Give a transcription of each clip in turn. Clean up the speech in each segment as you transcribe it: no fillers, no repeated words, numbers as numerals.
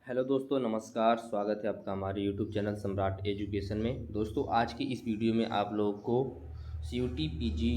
Hello दोस्तों, नमस्कार। स्वागत है आपका हमारे यूट्यूब चैनल सम्राट एजुकेशन में। दोस्तों, आज की इस वीडियो में आप लोगों को CUET PG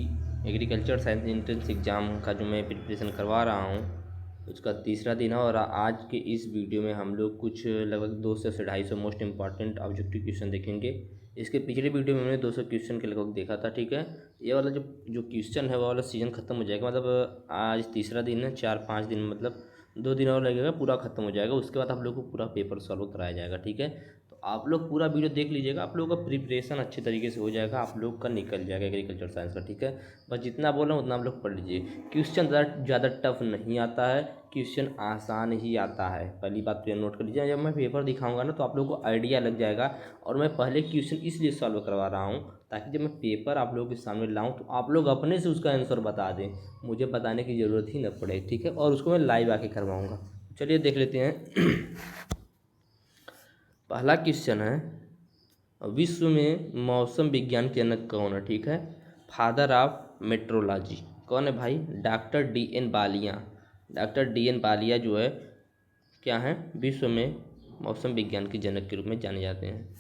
agriculture science entrance exam का जो मैं प्रिपरेशन करवा रहा हूँ उसका तीसरा दिन है। और आज के इस वीडियो में हम लोग कुछ लगभग 200 से 250 मोस्ट इंपॉर्टेंट ऑब्जेक्टिव क्वेश्चन देखेंगे। इसके पिछले वीडियो में हमने 200 क्वेश्चन के लगभग देखा था, ठीक है। ये वाला जो जो क्वेश्चन है वो वाला सीजन ख़त्म हो जाएगा, मतलब आज तीसरा दिन है, 4-5 दिन मतलब 2 दिन और लगेगा, पूरा ख़त्म हो जाएगा। उसके बाद आप लोग को पूरा पेपर सॉल्व कराया जाएगा, ठीक है। तो आप लोग पूरा वीडियो देख लीजिएगा, आप लोगों का प्रिपरेशन अच्छे तरीके से हो जाएगा, आप लोग का निकल जाएगा एग्रीकल्चर साइंस का, ठीक है। बस जितना बोल रहा हूँ उतना आप लोग पढ़ लीजिए। क्वेश्चन ज़्यादा टफ नहीं आता है, क्वेश्चन आसान ही आता है। पहली बात तो ये नोट कर लीजिए। जब मैं पेपर दिखाऊंगा ना तो आप लोगों को आइडिया लग जाएगा। और मैं पहले क्वेश्चन इसलिए सॉल्व करवा रहा हूँ ताकि जब मैं पेपर आप लोगों के सामने लाऊं तो आप लोग अपने से उसका आंसर बता दें, मुझे बताने की ज़रूरत ही न पड़े, ठीक है। और उसको मैं लाइव आके करवाऊँगा। चलिए देख लेते हैं। पहला क्वेश्चन है, विश्व में मौसम विज्ञान के जनक कौन है, ठीक है। फादर ऑफ मेट्रोलॉजी कौन है भाई? Doctor D N Ballia. Doctor D N Ballia जो है क्या है, विश्व में मौसम विज्ञान के जनक के रूप में जाने जाते हैं।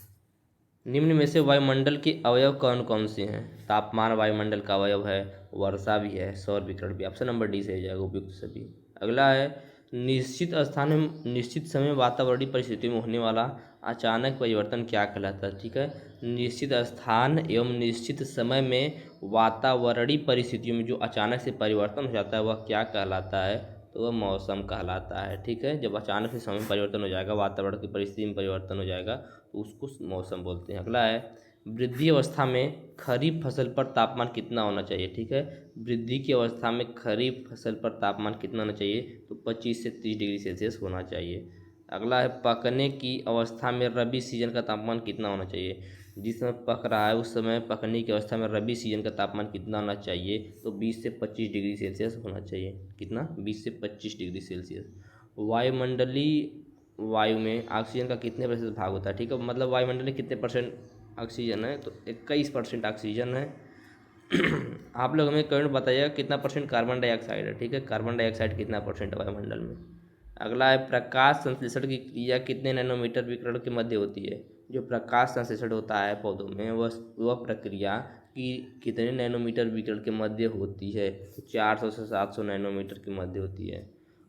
निम्न में से वायुमंडल के अवयव कौन कौन से हैं? तापमान वायुमंडल का अवयव है, वर्षा भी है, सौर विकिरण भी। ऑप्शन नंबर डी से हो जाएगा उपयुक्त सभी। अगला है, निश्चित स्थान में निश्चित समय वातावरणीय परिस्थितियों में होने वाला अचानक परिवर्तन क्या कहलाता है, ठीक है। निश्चित स्थान एवं निश्चित समय में वातावरणीय परिस्थितियों में जो अचानक से परिवर्तन हो जाता है वह क्या कहलाता है? तो वह मौसम कहलाता है, ठीक है। जब अचानक से समय परिवर्तन हो जाएगा, वातावरण की परिस्थिति में परिवर्तन हो जाएगा तो उसको मौसम बोलते हैं। अगला है, वृद्धि अवस्था में खरीफ फसल पर तापमान कितना होना चाहिए, ठीक है। वृद्धि की अवस्था में खरीफ फसल पर तापमान कितना होना चाहिए? तो 25 से 30 डिग्री सेल्सियस होना चाहिए। अगला है, पकने की अवस्था में रबी सीजन का तापमान कितना होना चाहिए? जिस समय पक रहा है उस समय पकने की अवस्था में रबी सीजन का तापमान कितना होना चाहिए? तो 20 से 25 डिग्री सेल्सियस होना चाहिए। कितना? 20 से 25 डिग्री सेल्सियस। वायुमंडलीय वायु में ऑक्सीजन का कितने प्रतिशत भाग होता है, ठीक है। मतलब वायुमंडल में कितने परसेंट ऑक्सीजन है? तो 21% ऑक्सीजन है। आप लोग हमें कमेंट बताइएगा कितना परसेंट कार्बन डाइऑक्साइड है, ठीक है। कार्बन डाइऑक्साइड कितना परसेंट है वायुमंडल में। अगला है, प्रकाश संश्लेषण की क्रिया कितने नैनोमीटर विकिरण के मध्य होती है? जो प्रकाश संश्लेषण होता है पौधों में वह प्रक्रिया की कितने नैनोमीटर विकिरण के मध्य होती है? तो 400 से 700 नैनोमीटर के मध्य होती है।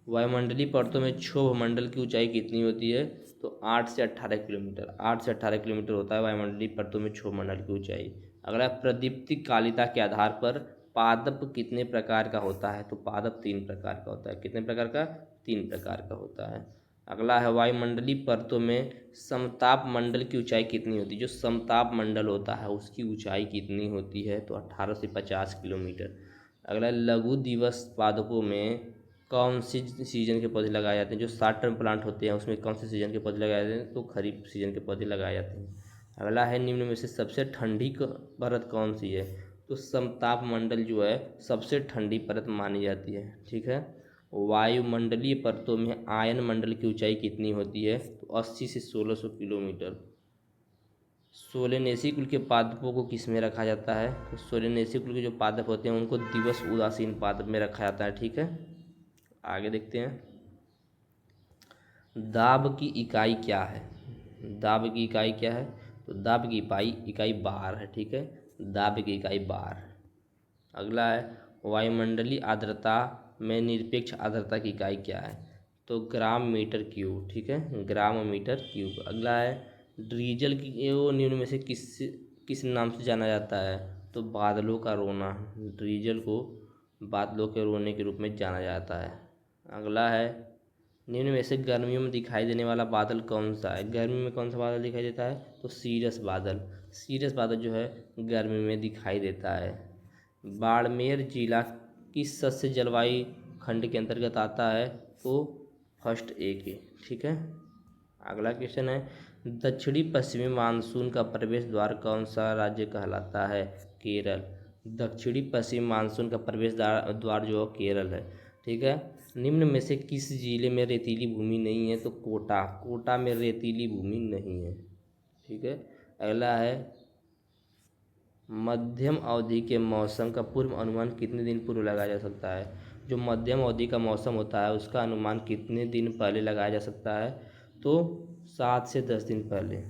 वायुमंडलीय परतों में क्षोभ मंडल की ऊंचाई कितनी होती है? तो 8 से 18 किलोमीटर। 8 से 18 किलोमीटर होता है वायुमंडलीय परतों में क्षोभ मंडल की ऊंचाई। अगला, प्रदीप्ति कालिता के आधार पर पादप कितने प्रकार का होता है? तो पादप 3 प्रकार का होता है। कितने प्रकार का? 3 प्रकार का होता है। अगला है, वायुमंडलीय परतों में समताप मंडल की ऊंचाई कितनी होती है? जो समताप मंडल होता है उसकी ऊंचाई कितनी होती है? तो 18 से 50 किलोमीटर। अगला, लघु दिवस पादपों में कौन सी सीजन के पौधे लगाए जाते हैं? जो शॉर्ट टर्म प्लांट होते हैं उसमें कौन से सीजन के पौधे लगाए जाते हैं? तो खरीफ सीजन के पौधे लगाए जाते हैं। अगला है, निम्न में से सबसे ठंडी परत कौन सी है? तो समताप मंडल जो है सबसे ठंडी परत मानी जाती है, ठीक है। वायुमंडलीय परतों में आयन मंडल की ऊंचाई कितनी होती है? तो 80 से 1600 किलोमीटर। सोलेनेसी कुल के पादपों को किस में रखा जाता है? तो सोलेनेसी कुल के जो पादप होते हैं उनको दिवस उदासीन पादप में रखा जाता है, ठीक है। आगे देखते हैं, दाब की इकाई क्या है? दाब की इकाई क्या है? तो दाब की इकाई बार है, ठीक है। दाब की इकाई बार। अगला है, वायुमंडलीय आर्द्रता में निरपेक्ष आर्द्रता की इकाई क्या है? तो ग्राम मीटर क्यूब, ठीक है, ग्राम मीटर क्यूब। अगला है, ड्रीजल की वो निम्न में से किस नाम से जाना जाता है? तो बादलों का रोना। ड्रीजल को बादलों के रोने के रूप में जाना जाता है। अगला है, निम्न में से गर्मियों में दिखाई देने वाला बादल कौन सा है? गर्मी में कौन सा बादल दिखाई देता है? तो सीरस बादल। सीरस बादल जो है गर्मी में दिखाई देता है। बाड़मेर जिला किस सस्य जलवायु खंड के अंतर्गत आता है? तो फर्स्ट ए के, ठीक है। अगला क्वेश्चन है, दक्षिणी पश्चिमी मानसून का प्रवेश द्वार कौन सा राज्य कहलाता है? केरल। दक्षिणी पश्चिमी मानसून का प्रवेश द्वार जो है केरल है, ठीक है। निम्न में से किस जिले में रेतीली भूमि नहीं है? तो कोटा। कोटा में रेतीली भूमि नहीं है, ठीक है। अगला है, मध्यम अवधि के मौसम का पूर्व अनुमान कितने दिन पूर्व लगाया जा सकता है? जो मध्यम अवधि का मौसम होता है उसका अनुमान कितने दिन पहले लगाया जा सकता है? तो 7 से 10 दिन पहले।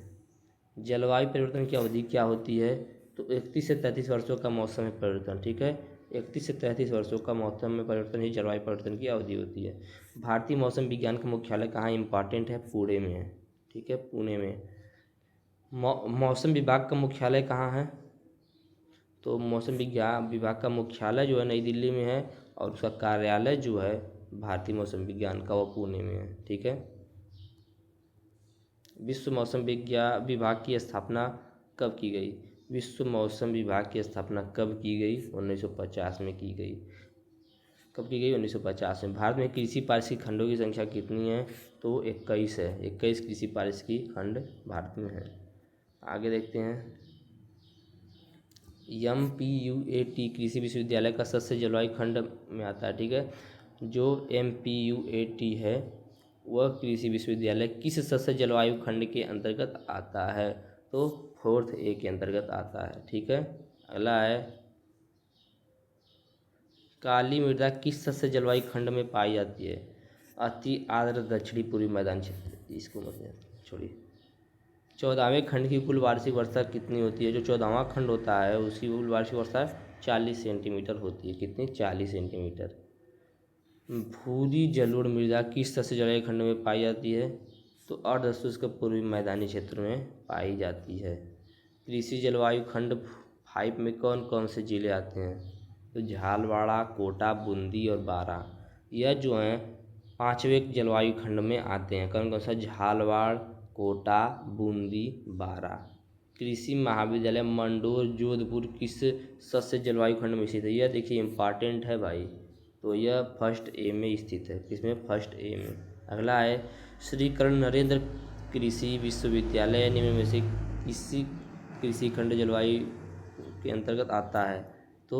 जलवायु परिवर्तन की अवधि क्या होती है? तो 31 से 33 वर्षों का मौसम में परिवर्तन, ठीक है। 31 से 33 वर्षों का मौसम में परिवर्तन ही जलवायु परिवर्तन की अवधि होती है। भारतीय मौसम विज्ञान का मुख्यालय कहाँ इम्पॉर्टेंट है? पुणे में है, ठीक है, पुणे में। मौसम विभाग का मुख्यालय कहाँ है? तो मौसम विज्ञान विभाग का मुख्यालय जो है नई दिल्ली में है, और उसका कार्यालय जो है भारतीय मौसम विज्ञान का वो पुणे में है, ठीक है। विश्व मौसम विज्ञान विभाग की स्थापना कब की गई? विश्व मौसम विभाग की स्थापना कब की गई? 1950 में की गई। कब की गई? 1950 में। भारत में कृषि पारिस्थितिक खंडों की संख्या कितनी है? तो 21 है। 21 कृषि पारिस्थितिकी खंड भारत में है। आगे देखते हैं। MPUAT कृषि विश्वविद्यालय का सदस्य जलवायु खंड में आता है, ठीक है। जो MPUAT है वह कृषि विश्वविद्यालय किस सदस्य जलवायु खंड के अंतर्गत आता है? तो 4th A के अंतर्गत आता है, ठीक है। अगला है, काली मृदा किस सदस्य जलवायु खंड में पाई जाती है? अति आर्द्र दक्षिणी पूर्वी मैदानी क्षेत्र। इसको मत छोड़िए। 14वें खंड की कुल वार्षिक वर्षा कितनी होती है? जो 14वां खंड होता है उसकी कुल वार्षिक वर्षा 40 सेंटीमीटर होती है। कितनी? 40 सेंटीमीटर। भूरी जलोढ़ मृदा किस सदस्य जलवायु खंड में पाई जाती है? तो अर्धशुष्क पूर्वी मैदानी क्षेत्र में पाई जाती है। कृषि जलवायु खंड 5 में कौन कौन से जिले आते हैं? तो झालवाड़ा, कोटा, बूंदी और बारा, यह जो हैं 5वें जलवायु खंड में आते हैं। कौन कौन सा? झालवाड़, कोटा, बूंदी, बारा। कृषि महाविद्यालय मंडोर जोधपुर किस सदस्य जलवायु खंड में स्थित है? यह देखिए इम्पॉर्टेंट है भाई। तो यह फर्स्ट ए में स्थित है। किसमें? फर्स्ट ए में। अगला है, श्री कर्ण नरेंद्र कृषि विश्वविद्यालय निम्न में से किसी कृषि खंड जलवायु के अंतर्गत आता है? तो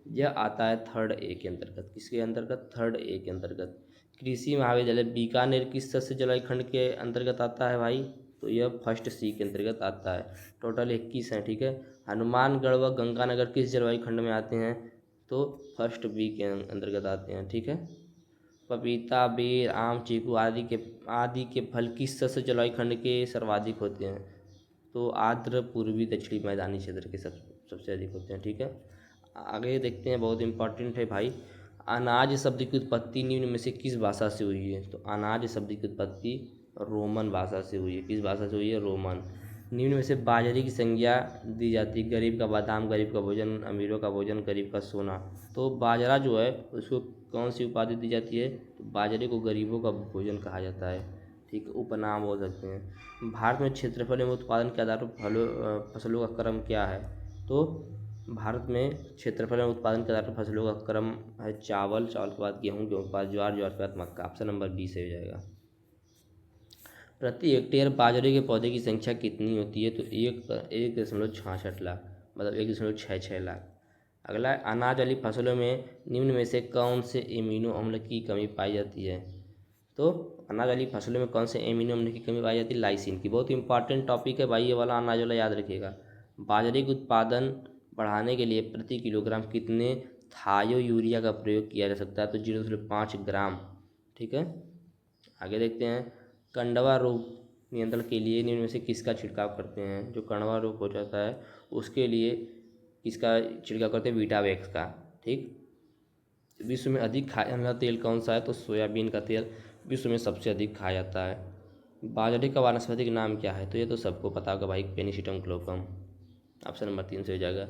यह आता है 3rd A के अंतर्गत। किसके अंतर्गत? 3rd A के अंतर्गत। कृषि महाविद्यालय बीकानेर किस सदस्य जलवायु खंड के अंतर्गत आता है भाई? तो यह फर्स्ट C के अंतर्गत आता है। टोटल 21 है, ठीक है। हनुमानगढ़ व गंगानगर किस जलवायु खंड में आते हैं? तो फर्स्ट B के अंतर्गत आते हैं, ठीक है। पपीता, बेर, आम, चीकू आदि के फल किस सदस्य जलवायु खंड के सर्वाधिक होते हैं? तो आर्द्र पूर्वी दक्षिणी मैदानी क्षेत्र के सबसे अधिक होते हैं, ठीक है। आगे देखते हैं, बहुत इंपॉर्टेंट है भाई। अनाज शब्द की उत्पत्ति निम्न में से किस भाषा से हुई है? तो अनाज शब्द की उत्पत्ति रोमन भाषा से हुई है। किस भाषा से हुई है? रोमन। निम्न में से बाजरे की संज्ञा दी जाती है। गरीब का बादाम, गरीब का भोजन, अमीरों का भोजन, गरीब का सोना। तो बाजरा जो है उसको कौन सी उपाधि दी जाती है? तो बाजरे को गरीबों का भोजन कहा जाता है, ठीक है, उपनाम बोल सकते हैं। भारत में क्षेत्रफल एवं उत्पादन के आधार पर फसलों का क्रम क्या है? तो भारत में क्षेत्रफल एवं उत्पादन के आधार पर फसलों का क्रम है चावल, चावल के बाद गेहूँ, गेहूँ के बाद ज्वार, ज्वार के बाद मक्का। ऑप्शन नंबर 20 सही हो जाएगा। प्रति हेक्टेयर बाजरे के पौधे की संख्या कितनी होती है? तो 1.66 लाख, मतलब 1.66 लाख। अगला है, अनाज वाली फसलों में निम्न में से कौन से एमिनो अम्ल की कमी पाई जाती है? तो अनाज वाली फसलों में कौन से एमिनो अम्ल की कमी पाई जाती है? लाइसिन की। बहुत इंपॉर्टेंट टॉपिक है भाई ये वाला, अनाज वाला याद रखिएगा। बाजरे के उत्पादन बढ़ाने के लिए प्रति किलोग्राम कितने थायो यूरिया का प्रयोग किया जा सकता है? तो 0.5 ग्राम, ठीक है। आगे देखते हैं, कंडवा रोग नियंत्रण के लिए निम्न में से किसका छिड़काव करते हैं? जो कंडवा रोग हो जाता है उसके लिए किसका छिड़काव करते हैं? वीटावैक्स का, ठीक। विश्व में अधिक खाया जाने वाला तेल कौन सा है? तो सोयाबीन का तेल विश्व में सबसे अधिक खाया जाता है। बाजरे का वानस्पतिक नाम क्या है? तो ये तो सबको पता होगा भाई, पेनिसिटम क्लोकम। ऑप्शन नंबर 3 से हो जाएगा।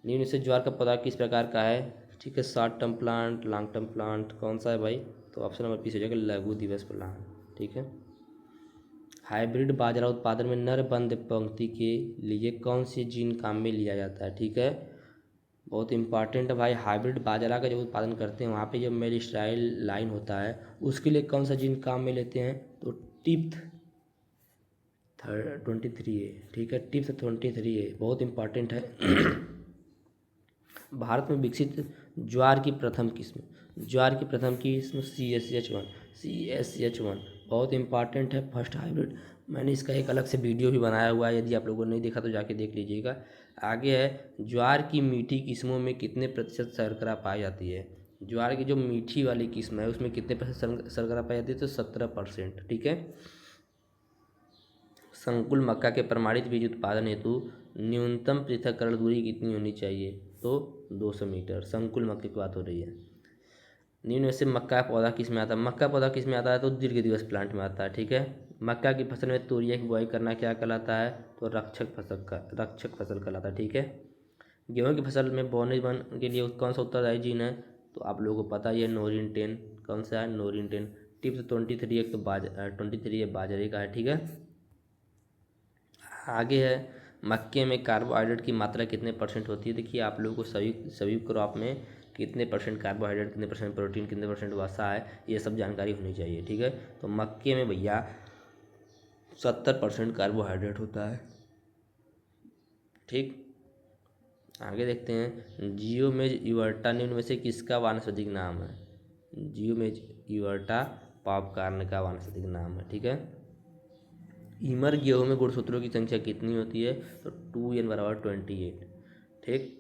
निम्न से ज्वार का पौधा किस प्रकार का है? ठीक है, short term plant, long term plant, कौन सा है भाई? तो ऑप्शन नंबर 20 हो जाएगा, लघु दिवस प्लांट, ठीक है। हाइब्रिड बाजरा उत्पादन में नर बंद पंक्ति के लिए कौन सी जीन काम में लिया जाता है? ठीक है, बहुत इंपॉर्टेंट है भाई। हाइब्रिड बाजरा का जो उत्पादन करते हैं वहाँ पे जो मेरिस्टाइल लाइन होता है उसके लिए कौन सा जीन काम में लेते हैं? तो टिप्थ 23A, ठीक है, टिप्थ 23A बहुत इंपॉर्टेंट है। भारत में विकसित ज्वार की प्रथम किस्म CSH1 बहुत इंपॉर्टेंट है, फर्स्ट हाइब्रिड। मैंने इसका एक अलग से वीडियो भी बनाया हुआ है, यदि आप लोगों ने नहीं देखा तो जाके देख लीजिएगा। आगे है, ज्वार की मीठी किस्मों में कितने प्रतिशत शर्करा पाई जाती है? ज्वार की जो मीठी वाली किस्म है उसमें कितने प्रतिशत शर्करा पाई जाती है? तो 17%, ठीक है। संकुल मक्का के प्रमाणित बीज उत्पादन हेतु न्यूनतम पृथक्करण दूरी कितनी होनी चाहिए? तो 200 मीटर। संकुल मक्के की बात हो रही है। निम्न में से मक्का पौधा किस में आता है? मक्का पौधा किस में आता है? तो दीर्घ दिवस प्लांट में आता है। ठीक है। मक्का की फसल में तोरिया की बुआई करना क्या कहलाता है? तो रक्षक फसल कहलाता है। ठीक है। गेहूं की फसल में बोने वन के लिए कौन सा उत्तरदायी जीन है? तो आप लोगों को पता ही है, नोरिन 10। कौन सा है? नोरिन 10। टिप्स 23 एक तो 23 बाजरे का है। ठीक है। आगे है, मक्के में कार्बोहाइड्रेट की मात्रा कितने % होती है? देखिए आप लोगों को सभी क्रॉप में कितने % कार्बोहाइड्रेट, कितने % प्रोटीन, कितने % वसा है, ये सब जानकारी होनी चाहिए। ठीक है। तो मक्के में भैया 70% कार्बोहाइड्रेट होता है। ठीक। आगे देखते हैं, जियोमेज यूर्टा निम्न में से किसका वानस्पतिक नाम है? जियोमेज यूर्टा पॉपकॉर्न का वानस्पतिक नाम है। ठीक है। ईमर गेहूं में गुणसूत्रों की संख्या कितनी होती है? तो 2n = 28। ठीक।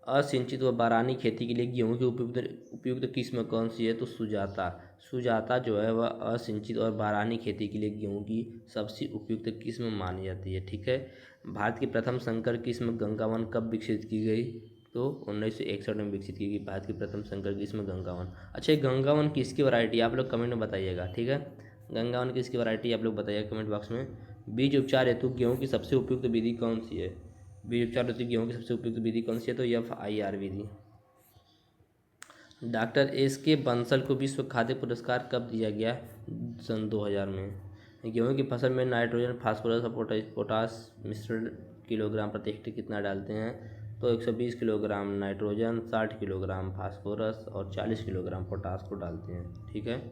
असिंचित व बारानी खेती के लिए गेहूं की उपयुक्त किस्म कौन सी है? तो सुजाता जो है वह असिंचित और बारानी खेती के लिए गेहूं की सबसे उपयुक्त किस्म मानी जाती है। ठीक है। भारत की प्रथम संकर किस्म गंगावन कब विकसित की गई? तो 1961 में विकसित की गई भारत की प्रथम संकर किस्म गंगावन। अच्छा, ये गंगावन किसकी वैरायटी है? आप लोग कमेंट में बताइएगा। ठीक है। गंगावन किसकी वैरायटी आप लोग बताइएगा कमेंट बॉक्स में। बीज उपचार हेतु गेहूं की सबसे उपयुक्त विधि कौन सी है? बीज उपचार हेतु गेहूं की सबसे उपयुक्त विधि कौन सी है? तो FIR विधि। डॉक्टर SK बंसल को विश्व खाद्य पुरस्कार कब दिया गया? सन 2000 में। गेहूं की फसल में नाइट्रोजन, फास्फोरस और पोटास मिश्रण किलोग्राम प्रति हेक्टेयर कितना डालते हैं? तो 120 किलोग्राम नाइट्रोजन, 60 किलोग्राम फास्फोरस और 40 किलोग्राम पोटास को डालते हैं। ठीक है।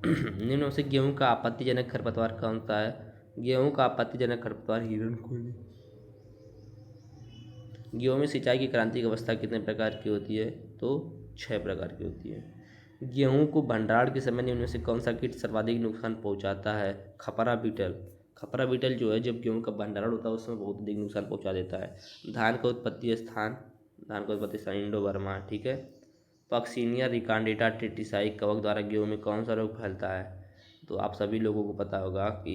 निम्न में से गेहूं का आपत्तिजनक खरपतवार कौन सा है? गेहूं का आपत्तिजनक खरपतवार हिरणखूनी। गेहूं में सिंचाई की क्रांतिक अवस्था कितने प्रकार की होती है? तो 6 प्रकार की होती है। गेहूं को भंडारण के समय निम्न में से कौन सा कीट सर्वाधिक नुकसान पहुंचाता है? खपरा बीटल जो है, जब गेहूं का भंडारण होता है उस समय बहुत अधिक नुकसान पहुंचा देता है। धान का उत्पत्ति स्थान इंडो बर्मा। ठीक है। पक्सिनिया रिकांडिटा ट्रिटिसाई कवक द्वारा गेहूं में कौन सा रोग फैलता है? तो आप सभी लोगों को पता होगा कि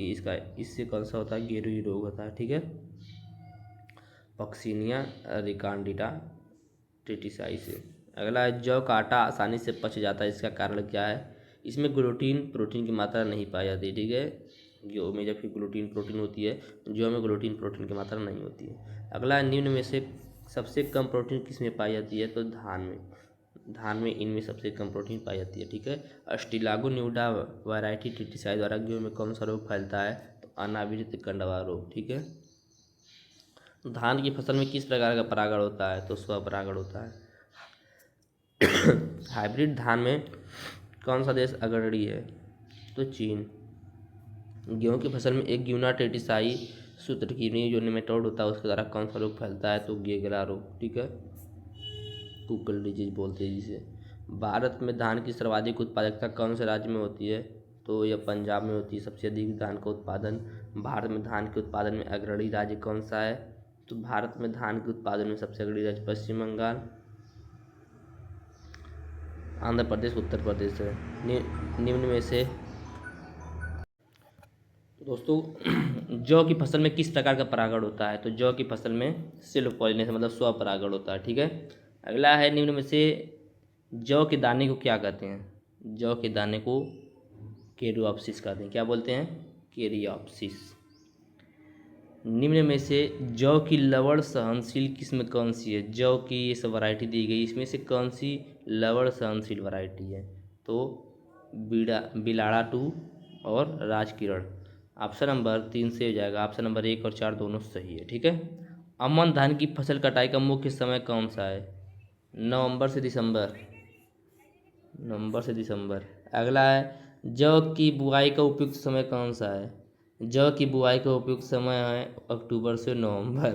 इससे कौन सा होता है? गेरुई रोग होता है। ठीक है। पक्सिनिया रिकांडिटा ट्रिटिसाई से। अगला है, जौ का आटा आसानी से पच जाता है, इसका कारण क्या है? इसमें ग्लूटीन प्रोटीन की मात्रा नहीं पाई जाती। ठीक है। गेहूं में जबकि ग्लूटीन प्रोटीन होती है, जौ में ग्लूटीन प्रोटीन की मात्रा नहीं होती है। अगला है, निम्न में से सबसे कम प्रोटीन किस में पाई जाती है? तो धान में इनमें सबसे कम प्रोटीन पाई जाती है। ठीक है। अस्टिलागो न्यूडा वैरायटी ट्रिटिसाई द्वारा गेहूं में कौन सा रोग फैलता है? तो अनावृत कंडवा रोग। ठीक है। धान की फसल में किस प्रकार का परागण होता है? तो स्वपरागण होता है। हाइब्रिड धान में कौन सा देश अग्रणी है? तो चीन। गेहूं की फसल में एक ग्यूना ट्रिटिसाई सूत्रकृमि जो निमेटोड होता है उसके द्वारा कौन सा रोग फैलता है? तो गेगरा रोग। ठीक है। कुकल डिजीज बोलते हैं जिसे। भारत में धान की सर्वाधिक उत्पादकता कौन से राज्य में होती है? तो यह पंजाब में होती है। सबसे अधिक धान का उत्पादन भारत में धान के उत्पादन में अग्रणी राज्य कौन सा है? तो भारत में धान के उत्पादन में सबसे अग्रणी राज्य पश्चिम बंगाल, आंध्र प्रदेश, उत्तर प्रदेश है। निम्न में से दोस्तों जौ की फसल में किस प्रकार का परागण होता है? तो जौ की फसल में सेल्फ पॉलिनेशन मतलब स्वपरागण होता है। ठीक है। अगला है, निम्न में से जौ के दाने को क्या कहते हैं? जौ के दाने को केरियोप्सिस कहते हैं। क्या बोलते हैं? केरियोप्सिस। निम्न में से जौ की लवण सहनशील किस्म कौन सी है? जौ की ये सब वैरायटी दी गई, इसमें से कौन सी लवण सहनशील वैरायटी है? तो बिलाड़ा 2 और राजकिरण। ऑप्शन नंबर 3 से हो जाएगा। ऑप्शन नंबर 1 और 4 दोनों सही है। ठीक है। अमन धान की फसल कटाई का मुख्य समय कौन सा है? नवंबर से दिसंबर। अगला है, जौ की बुआई का उपयुक्त समय कौन सा है? जौ की बुआई का उपयुक्त समय है अक्टूबर से नवंबर।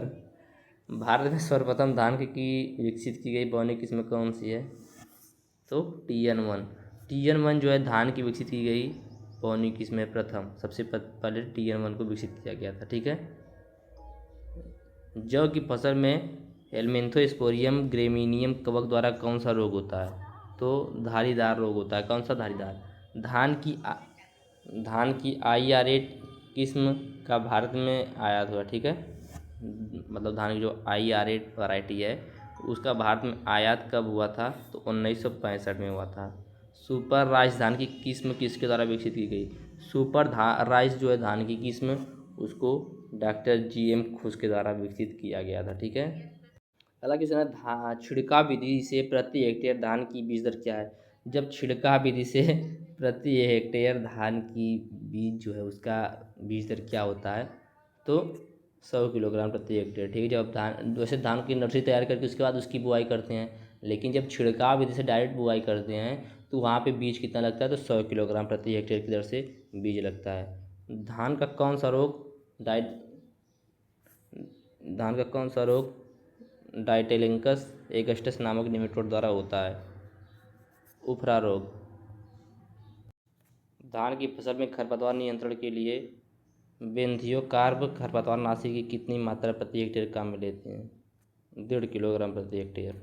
भारत में सर्वप्रथम धान की विकसित की गई बौनी किस्म कौन सी है? तो TN1 जो है धान की विकसित की गई बौनी किस्म है प्रथम। सबसे पहले TN1 को विकसित किया गया था। ठीक है। जौ की फसल में हेलमिंथोस्पोरियम ग्रेमिनियम कवक द्वारा कौन सा रोग होता है? तो धारीदार रोग होता है। कौन सा? धारीदार। धान की IRA किस्म का भारत में आयात हुआ, ठीक है। मतलब धान की जो IRA वैरायटी है उसका भारत में आयात कब हुआ था, तो 1965 में हुआ था। सुपर राइस धान की किस्म किसके द्वारा विकसित की गई? सुपर राइस जो है धान की किस्म, उसको डॉक्टर GM खुश के द्वारा विकसित किया गया था, ठीक है। अगला क्वेश्चन है छिड़काव विधि से प्रति हेक्टेयर धान की बीज दर क्या है? जब छिड़काव विधि से प्रति हेक्टेयर धान की बीज जो है उसका बीज दर क्या होता है, तो 100 किलोग्राम प्रति हेक्टेयर, ठीक है। जब धान वैसे धान की नर्सरी तैयार करके उसके बाद उसकी बुआई करते हैं, लेकिन जब छिड़काव विधि से डायरेक्ट बुआई करते हैं तो वहाँ पे बीज कितना लगता है, तो 100 किलोग्राम प्रति हेक्टेयर की दर से बीज लगता है। धान का कौन सा रोग डाइट धान का कौन सा रोग डाइटेलिंकस एगस्टस नामक निमेटोड द्वारा होता है? उफरा रोग। धान की फसल में खरपतवार नियंत्रण के लिए बेंथियोकार्ब खरपतवार नाशी की कितनी मात्रा प्रति हेक्टेयर काम में लेते हैं? 1.5 किलोग्राम प्रति हेक्टेयर।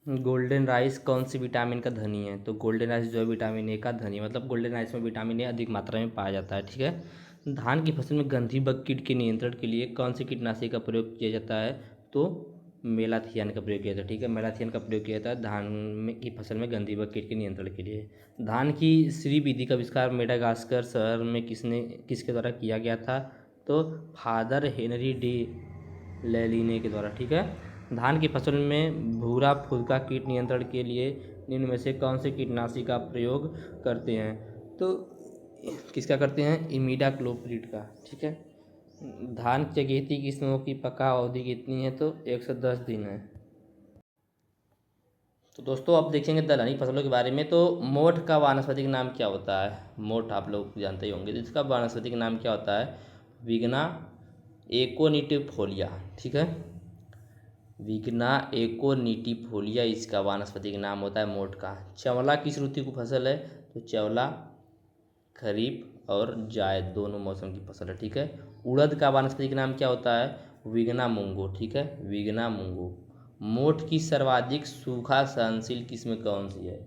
गोल्डन राइस कौन सी विटामिन का धनी है? तो गोल्डन राइस जो है विटामिन A का धनी है, मतलब गोल्डन राइस में विटामिन A अधिक मात्रा में पाया जाता है, ठीक है। धान की फसल में गंधी बग कीट के नियंत्रण के लिए कौन सी कीटनाशी का प्रयोग किया जाता है? तो मेलाथियान का प्रयोग किया जाता है, ठीक है। मेलाथियान का प्रयोग किया जाता है धान में की फसल में गंधी बग कीट के नियंत्रण के लिए। धान की श्री विधि का आविष्कार मेडागास्कर शहर में किसके द्वारा किया गया था? तो फादर हेनरी डी लेलिने के द्वारा, ठीक है। धान की फसल में भूरा फुदका कीट नियंत्रण के लिए निम्न में से कौन से कीटनाशी का प्रयोग करते हैं? तो किसका करते हैं? इमीडाक्लोप्रिड का, ठीक है। धान की चगेती किस्मों की पका अवधि कितनी है? तो 110 दिन है। तो दोस्तों अब देखेंगे दलहनी फसलों के बारे में। तो मोठ का वानस्पतिक नाम क्या होता है? मोठ आप लोग जानते ही होंगे, इसका वानस्पतिक नाम क्या होता है? विग्ना एकोनिटिफोलिया, ठीक है। विग्ना एकोनिटिफोलिया इसका वानस्पतिक नाम होता है मोठ का। चंवला किस ऋतु की फसल है? तो चंवला खरीफ और जायद दोनों मौसम की फसल है, ठीक है। उड़द का वानस्पतिक नाम क्या होता है? विग्ना मूंगो, ठीक है, विग्ना मूंगो। मोठ की सर्वाधिक सूखा सहनशील किस्म कौन सी है?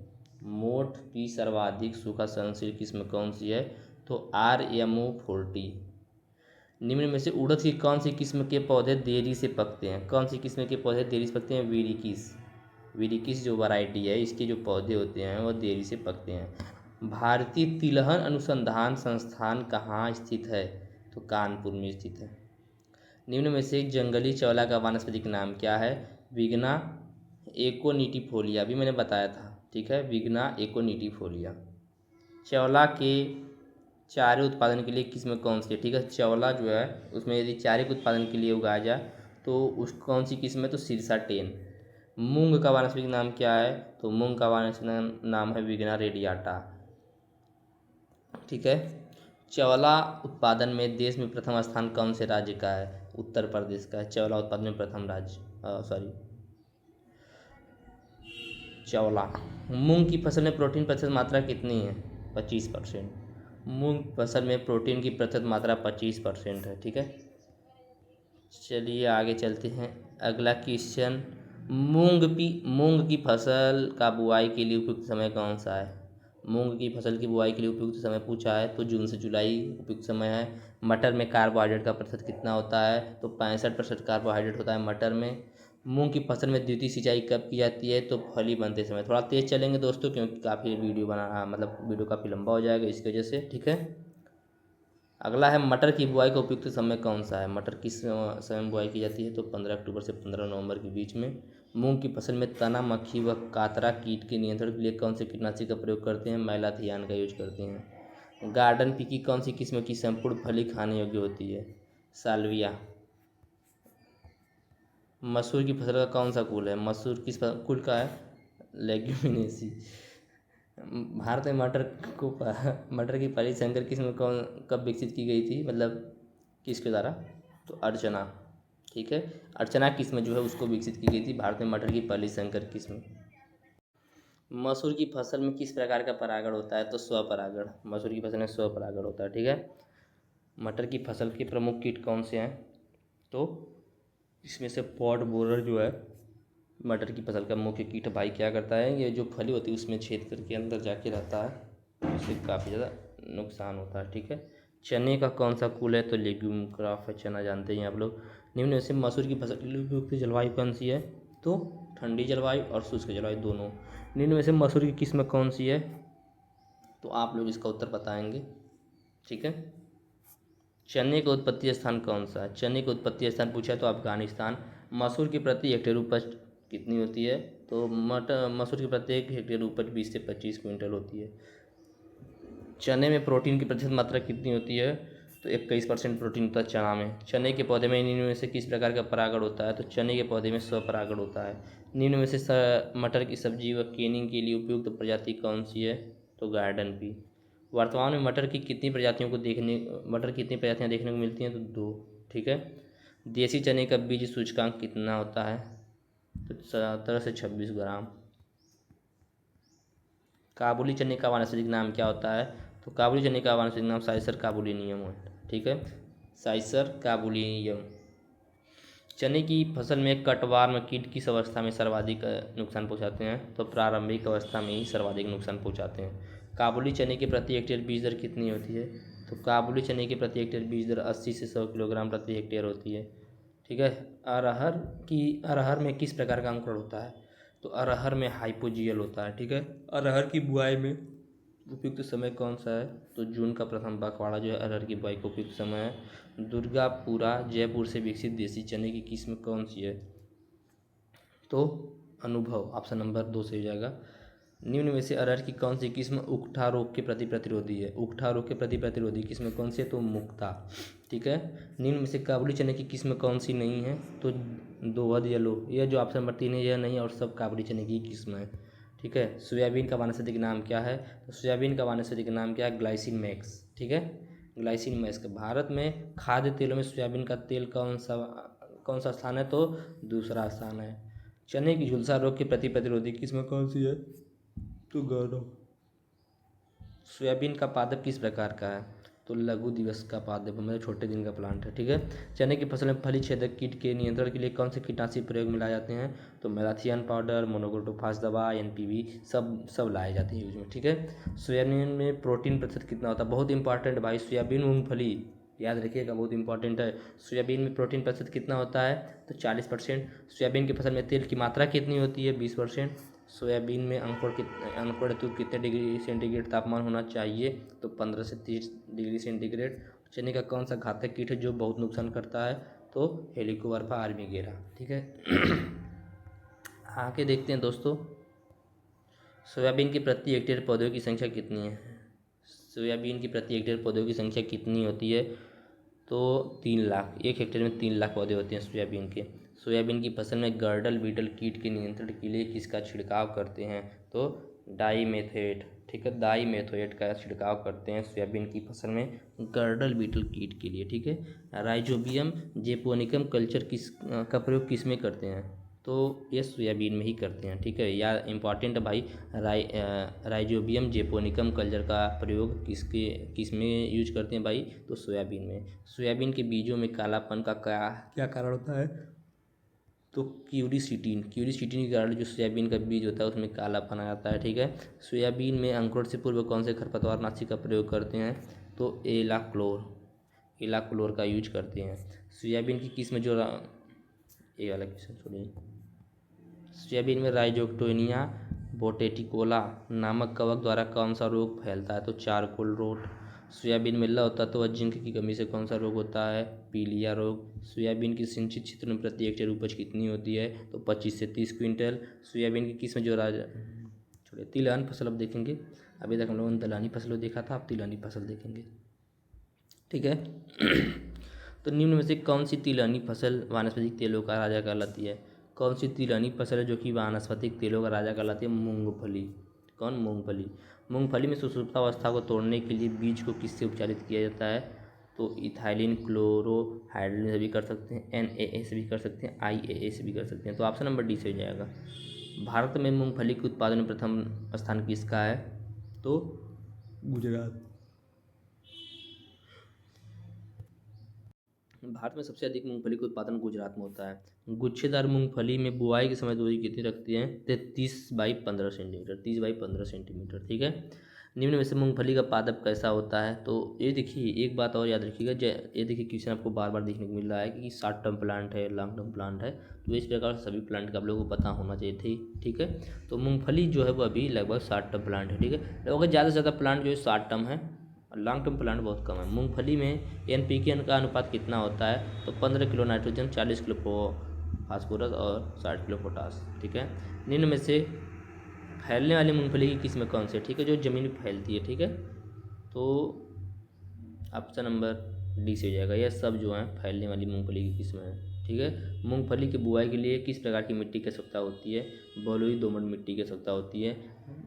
मोठ की सर्वाधिक सूखा सहनशील किस्म कौन सी है? तो RMO40। निम्न में से उड़द की कौन सी किस्म के पौधे देरी से पकते हैं? कौन सी किस्म के पौधे देरी से पकते हैं? विरिकिस। विरिकिस जो वैरायटी है इसके जो पौधे होते हैं वो देरी से पकते हैं। भारतीय तिलहन अनुसंधान संस्थान कहाँ स्थित है? तो कानपुर में स्थित है। निम्न में से जंगली चौला का वानस्पतिक नाम क्या है? विग्ना एकोनिटिफोलिया, भी मैंने बताया था, ठीक है, विग्ना एकोनिटिफोलिया। चौला के चारे उत्पादन के लिए किस्म कौन सी है? ठीक है, चौला जो है उसमें यदि चारे के उत्पादन के लिए उगाया जाए तो उस कौन सी किस्म है? तो सिरसा 10। मूंग का वानस्पतिक नाम क्या है? तो मूंग का वानस्पतिक नाम है विग्ना रेडियाटा, ठीक है। चौला उत्पादन में देश में प्रथम स्थान कौन से राज्य का है? उत्तर प्रदेश का है चौला उत्पादन में प्रथम राज्य, सॉरी, चौला। मूंग की फसल में प्रोटीन प्रतिशत मात्रा कितनी है? 25%। मूंग फसल में प्रोटीन की प्रतिशत मात्रा 25% है, ठीक है। चलिए आगे चलते हैं। अगला क्वेश्चन, मूंग की फसल का बुआई के लिए उपयुक्त समय कौन सा है? मूंग की फसल की बुआई के लिए उपयुक्त समय पूछा है तो जून से जुलाई उपयुक्त समय है। मटर में कार्बोहाइड्रेट का प्रतिशत कितना होता है? तो 65% कार्बोहाइड्रेट होता है मटर में। मूंग की फसल में द्वितीय सिंचाई कब की जाती है? तो फली बनते समय। थोड़ा तेज चलेंगे दोस्तों क्योंकि काफ़ी वीडियो बनाना, मतलब वीडियो काफ़ी लंबा हो जाएगा इसकी वजह से, ठीक है। अगला है मटर की बुआई का उपयुक्त समय कौन सा है? मटर किस समय बुआई की जाती है? तो 15 अक्टूबर से 15 नवंबर के बीच में। मूंग की फसल में तना मक्खी व कातरा कीट के नियंत्रण के लिए कौन से कीटनाशी का प्रयोग करते हैं? मैलाथियान का यूज करते हैं। गार्डन पी की कौन सी किस्म की संपूर्ण फली खाने योग्य होती है? साल्विया। मसूर की फसल का कौन सा कुल है? मसूर किस कुल का है? लेग्यूमिनेसी। भारत में मटर की पहली संकर किस्म कौन कब विकसित की गई थी, मतलब किसके द्वारा? तो अर्चना, ठीक है। अर्चना किस्म जो है उसको विकसित की गई थी भारत में मटर की पहली संकर किस्म। मसूर की फसल में किस प्रकार का परागण होता है? तो स्वपरागण। मसूर की फसल में स्वपरागण होता है, ठीक है। मटर की फसल के प्रमुख कीट कौन से हैं? तो इसमें से पॉड बोरर जो है मटर की फसल का मुख्य कीट भाई क्या करता है, ये जो फली होती है उसमें छेद करके अंदर जाके रहता है इससे काफ़ी ज़्यादा नुकसान होता है। ठीक है, चने का कौन सा कुल है? तो लेग्यूम क्रॉप है, चना जानते हैं आप लोग। निम्न में से मसूर की फसल के लिए उपयुक्त जलवायु कौन सी है? तो ठंडी जलवायु और शुष्क जलवायु दोनों। निम्न में से मसूर की किस्म कौन सी है? तो आप लोग इसका उत्तर बताएंगे। ठीक है, चने का उत्पत्ति स्थान कौन सा है? चने का उत्पत्ति स्थान पूछा तो अफगानिस्तान। मसूर की प्रति हेक्टेयर उपज कितनी होती है? तो मसूर की प्रत्येक हेक्टेयर उपज 20 से 25 क्विंटल होती है। चने में प्रोटीन की प्रतिशत मात्रा कितनी होती है? तो 21% प्रोटीन होता है चना में। चने के पौधे में निम्न में से किस प्रकार का परागण होता है? तो चने के पौधे में स्वपरागण होता है। निम्न में से मटर की सब्जी व केनिंग के लिए उपयुक्त प्रजाति कौन सी है? तो गार्डन पी। वर्तमान में मटर की कितनी प्रजातियां देखने को मिलती हैं? तो 2। ठीक है, देसी चने का बीज सूचकांक कितना होता है? तो 17 से 26 ग्राम। काबुली चने का वानस्पतिक नाम क्या होता है? तो काबुली चने का वानस्पतिक नाम साइसर काबुलिनियम है। ठीक है, साइसर काबुलिनियम। चने की फसल में कटवार्म कीट किस अवस्था में सर्वाधिक नुकसान पहुंचाते हैं? तो प्रारंभिक अवस्था में ही सर्वाधिक नुकसान पहुंचाते हैं। काबुली चने की प्रति हेक्टेयर बीज दर कितनी होती है? तो काबुली चने की प्रति हेक्टेयर बीज दर 80 से 100 किलोग्राम प्रति हेक्टेयर होती है। ठीक है, अरहर में किस प्रकार का अंकुरण होता है? तो अरहर में हाइपोजियल होता है। ठीक है, अरहर की बुआई में उपयुक्त समय कौन सा है? तो जून का प्रथम पखवाड़ा जो है अरहर की बुआई का उपयुक्त समय है। दुर्गापुरा जयपुर से विकसित देसी चने की किस्म कौन सी है? तो अनुभव ऑप्शन नंबर 2 से हो जाएगा। निम्न में से अरहर की कौन सी किस्म उकठा रोग के प्रति प्रतिरोधी है? उकठा रोग के प्रति प्रतिरोधी किस्म कौन सी है? तो मुक्ता। ठीक है, निम्न में से काबुली चने की किस्म कौन सी नहीं है? तो दोवध येलो। यह जो ऑप्शन नंबर 3 है यह नहीं, और सब काबुली चने की किस्म है। ठीक है, सोयाबीन का वानस्पतिक नाम क्या है? तो सोयाबीन का वानस्पतिक नाम क्या है? Glycine max. ठीक है, ग्लाइसिन मैक्स। भारत में खाद्य तेलों में सोयाबीन का तेल कौन सा स्थान है? तो दूसरा स्थान है। चने की झुलसा रोग के प्रति प्रतिरोधी किस्म कौन सी है? तो गौरव। सोयाबीन का पादप किस प्रकार का है? तो लघु दिवस का पादप, मतलब छोटे दिन का प्लांट है। ठीक है, चने की फसल में फली छेदक कीट के नियंत्रण के लिए कौन से कीटनाशी प्रयोग में लाए जाते हैं? तो मेलाथियन पाउडर, मोनोक्रोटोफास दवा, एनपीवी सब लाए जाते हैं यूज में। ठीक है, सोयाबीन में प्रोटीन प्रतिशत कितना होता है? बहुत इंपॉर्टेंट भाई, सोयाबीन मूंगफली याद रखिएगा, बहुत इंपॉर्टेंट है। सोयाबीन में प्रोटीन प्रतिशत कितना होता है? तो 40%। सोयाबीन की फसल में तेल की मात्रा कितनी होती है? 20%। सोयाबीन में अंकुरण हेतु कितने डिग्री सेंटीग्रेड तापमान होना चाहिए? तो 15 से 30 डिग्री सेंटीग्रेड। चने का कौन सा घातक कीट है जो बहुत नुकसान करता है? तो हेलिकोवर्पा आर्मीगेरा। ठीक है, आगे देखते हैं दोस्तों, सोयाबीन की प्रति हेक्टेयर पौधों की संख्या कितनी है? सोयाबीन की प्रति हेक्टेयर पौधों की संख्या कितनी होती है? तो 3 लाख। 1 हेक्टेयर में 3 लाख पौधे होते हैं सोयाबीन के। सोयाबीन की फसल में गर्डल बीटल कीट के नियंत्रण के लिए किसका छिड़काव करते हैं? तो डाईमेथोएट। ठीक है, डाईमेथोएट का छिड़काव करते हैं सोयाबीन की फसल में गर्डल बीटल कीट के लिए। ठीक है, राइजोबियम जेपोनिकम कल्चर का प्रयोग किस में करते हैं? तो ये सोयाबीन में ही करते हैं। ठीक है, या इम्पॉर्टेंट भाई, राइजोबियम जेपोनिकम कल्चर का प्रयोग किस में यूज करते हैं भाई? तो सोयाबीन में। सोयाबीन के बीजों में कालापन का क्या कारण होता है? तो क्यूरिसिटीन के कारण जो सोयाबीन का बीज होता है उसमें कालापन आ जाता है। ठीक है, सोयाबीन में अंकुरण से पूर्व कौन से खरपतवारनाशी का प्रयोग करते हैं? तो एलाक्लोर का यूज करते हैं। सोयाबीन की किस्म जो ये वाला क्वेश्चन सुनिए। सोयाबीन में राइजोक्टोनिया बोटेटिकोला नामक कवक द्वारा कौन सा रोग फैलता है? तो चारकोल रोट। सोयाबीन में लौह तत्व व जिंक की कमी से कौन सा रोग होता है? पीलिया रोग। सोयाबीन की सिंचित क्षेत्र में प्रति हेक्टेयर उपज कितनी होती है? तो 25 से 30 क्विंटल। सोयाबीन की किस्म जो छोड़िए, तिलहन फसल अब देखेंगे। अभी तक हम लोगों ने दलहनी फसल देखा था, अब तिलहनी फसल देखेंगे। ठीक है, तो निम्न में से कौन सी तिलहनी फसल वानस्पतिक तेलों का राजा कहलाती है? कौन सी तिलहनी फसल है जो कि वानस्पतिक तेलों का राजा कहलाती है? मूंगफली। कौन? मूंगफली। मूंगफली में सुषुप्तावस्था को तोड़ने के लिए बीज को किससे उपचारित किया जाता है? तो इथाइलिन क्लोरोहाइड्रिन से भी कर सकते हैं, NaA से भी कर सकते हैं, IAA से भी कर सकते हैं। तो ऑप्शन नंबर डी से हो जाएगा। भारत में मूंगफली के उत्पादन में प्रथम स्थान किसका है? तो गुजरात। भारत में सबसे अधिक मूंगफली का उत्पादन गुजरात में होता है। गुच्छेदार मूंगफली में बुआई के समय दूरी कितनी रखती है? 33 बाई 15 सेंटीमीटर। 30 by 15 centimetre. ठीक है, निम्न में से मूंगफली का पादप कैसा होता है? तो ये देखिए एक बात और याद रखिएगा, ये देखिए क्वेश्चन आपको बार बार देखने को मिल रहा है कि शॉर्ट टर्म प्लांट है, लॉन्ग टर्म प्लांट है, तो इस प्रकार सभी प्लांट का आप लोगों को पता होना चाहिए थी। ठीक है, तो मूंगफली जो है वो अभी लगभग शॉर्ट टर्म प्लांट है। ठीक है, लगभग ज़्यादा से ज़्यादा प्लांट जो है शॉर्ट टर्म है, लॉन्ग टर्म प्लांट बहुत कम है। मूंगफली में NPK का अनुपात कितना होता है? तो 15 किलो नाइट्रोजन, 40 किलो फास्फोरस और 60 किलो पोटास। ठीक है, निम्न में से फैलने वाली मूंगफली की किस्म कौन सी है? ठीक है, जो ज़मीन में फैलती है। ठीक है, तो ऑप्शन नंबर डी से हो जाएगा। यह सब जो है फैलने वाली मूंगफली की किस्म है। ठीक है, मूंगफली की बुआई के लिए किस प्रकार की मिट्टी की आवश्यकता होती है? बलुई दोमट मिट्टी की आवश्यकता होती है।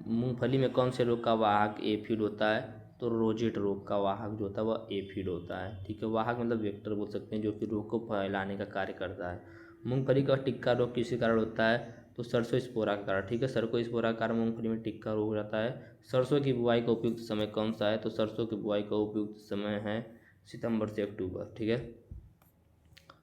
मूंगफली में कौन से रोग का वाहक एफिड होता है? तो रोजेट रोग का वाहक जो होता है वह एफिड होता है। ठीक है, वाहक मतलब वेक्टर बोल सकते हैं, जो कि रोग को फैलाने का कार्य करता है। मूंगफली का टिक्का रोग किसके कारण होता है? तो सरसों स्पोरा के कारण। ठीक है, सरसों स्पोरा के कारण मूंगफली में टिक्का रोग हो जाता है। सरसों की बुआई का उपयुक्त समय कौन सा है? तो सरसों की बुआई का उपयुक्त समय है सितंबर से अक्टूबर। ठीक है,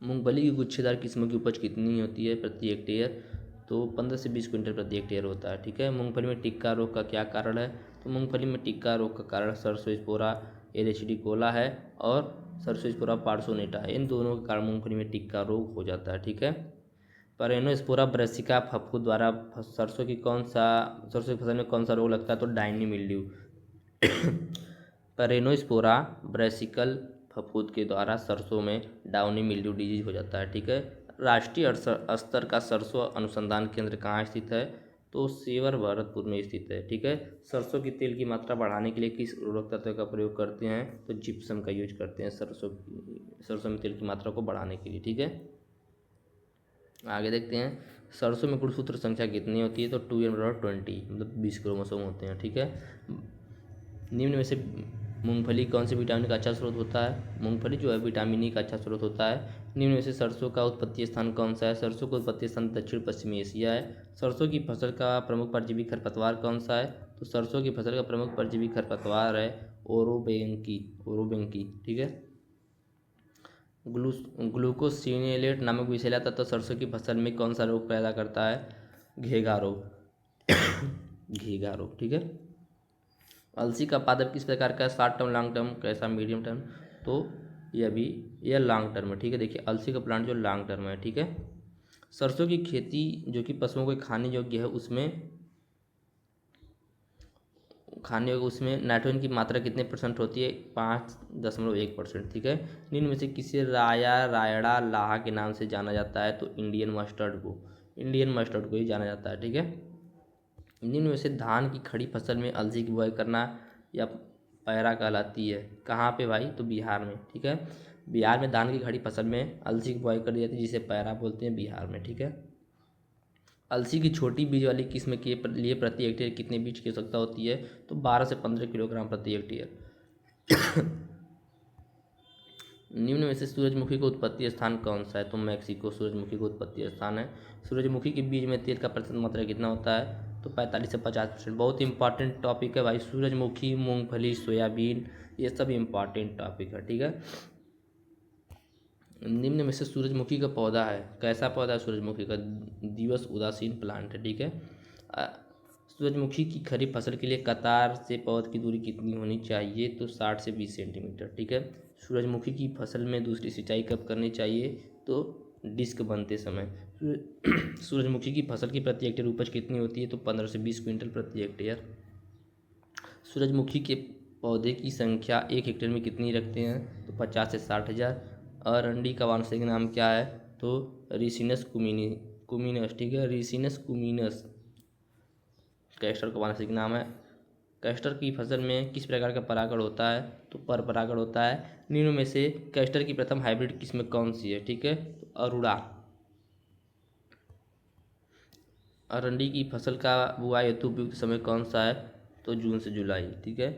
मूंगफली की गुच्छेदार किस्मों की उपज कितनी होती है प्रति हेक्टेयर? तो 15 से 20 क्विंटल प्रति हेक्टेयर होता है। ठीक है, मूंगफली में टिक्का रोग का क्या कारण है? तो मूंगफली में टिक्का रोग का कारण सरसों स्पोरा एरिचिडिकोला है और सरसों स्पोरा पार्सोनेटा है। इन दोनों के कारण मूंगफली में टिक्का रोग हो जाता है। ठीक है, पेरेनोस्पोरा ब्रैसिका फफूंद द्वारा सरसों की फसल में कौन सा रोग लगता है? तो डायनी मिल्ड्यू। पेरेनोस्पोरा ब्रैसिकल फफूंद के द्वारा सरसों में डाउनी मिल्ड्यू डिजीज हो जाता है। ठीक है, राष्ट्रीय स्तर का सरसों अनुसंधान केंद्र कहाँ स्थित है? तो सेवर भरतपुर में स्थित है। ठीक है, सरसों की तेल की मात्रा बढ़ाने के लिए किस उर्वरक तत्व का प्रयोग करते हैं? तो जिप्सम का यूज करते हैं सरसों में तेल की मात्रा को बढ़ाने के लिए। ठीक है, आगे देखते हैं, सरसों में गुणसूत्र संख्या कितनी होती है? तो 2n/20, मतलब 20 क्रोमोसोम होते हैं। ठीक है, निम्न में से मूंगफली कौन से विटामिन का अच्छा स्रोत होता है? मूंगफली जो है विटामिन ई का अच्छा स्रोत होता है। निम्न में से सरसों का उत्पत्ति स्थान कौन सा है? सरसों का उत्पत्ति स्थान दक्षिण पश्चिमी एशिया है। सरसों की फसल का प्रमुख परजीवी खरपतवार कौन सा है? तो सरसों की फसल का प्रमुख परजीवी खरपतवार है ओरोबेंकी। ठीक है, ग्लूकोसिनेलेट नामक विषैला तत्व सरसों की फसल में कौन सा रोग पैदा करता है? घेघा रोग। घेघा रोग। ठीक है, अलसी का पादप किस प्रकार का है? शॉर्ट टर्म, लॉन्ग टर्म, कैसा, मीडियम टर्म? तो यह लॉन्ग टर्म है। ठीक है, देखिए अलसी का प्लांट जो लॉन्ग टर्म है। ठीक है, सरसों की खेती जो कि पशुओं को खाने योग्य है, उसमें नाइट्रोजन की मात्रा कितने % होती है? 5.1%। ठीक है, निम्न में से किसे रायड़ा लाहा के नाम से जाना जाता है? तो इंडियन मस्टर्ड को ही जाना जाता है। ठीक है, निम्न में से धान की खड़ी फसल में अलसी की बुआई करना या पैरा कहलाती है कहाँ पे भाई? तो बिहार में। ठीक है, बिहार में धान की खड़ी फसल में अलसी की बुआई कर दी जाती है, जिसे पैरा बोलते हैं बिहार में। ठीक है, अलसी की छोटी बीज वाली किस्म के लिए प्रति हेक्टेयर कितने बीज की आवश्यकता होती है? तो 12 से 15 किलोग्राम प्रति हेक्टेयर। निम्न में से सूरजमुखी का उत्पत्ति स्थान कौन सा है? तो मैक्सिको सूरजमुखी का उत्पत्ति स्थान है। सूरजमुखी के बीज में तेल का प्रतिशत मात्रा कितना होता है? तो 45 से 50%। बहुत इंपॉर्टेंट टॉपिक है भाई, सूरजमुखी, मूंगफली, सोयाबीन, ये सब इंपॉर्टेंट टॉपिक है। ठीक है, निम्न में से सूरजमुखी का पौधा है, कैसा पौधा है सूरजमुखी का? दिवस उदासीन प्लांट है। ठीक है, सूरजमुखी की खरीफ फसल के लिए कतार से पौध की दूरी कितनी होनी चाहिए? तो 60 से 20 सेंटीमीटर। ठीक है, सूरजमुखी की फसल में दूसरी सिंचाई कब करनी चाहिए? तो डिस्क बनते समय। सूरजमुखी की फसल की प्रति हेक्टेयर उपज कितनी होती है? तो 15 से 20 क्विंटल प्रति हेक्टेयर। सूरजमुखी के पौधे की संख्या 1 हेक्टेयर में कितनी रखते हैं? तो 50 से 60 हज़ार। अरंडी का वानस्पतिक नाम क्या है? तो रिसिनस कुमिनस। ठीक है, रिसिनस कुमिनस कैस्टर का वानस्पतिक नाम है। कैस्टर की फसल में किस प्रकार का परागण होता है? तो पर परागण होता है। निम्न में से कैस्टर की प्रथम हाइब्रिड किस्म कौन सी है? ठीक है, तो अरुणा। अरंडी की फसल का बुआई हेतु उपयुक्त समय कौन सा है? तो जून से जुलाई। ठीक है,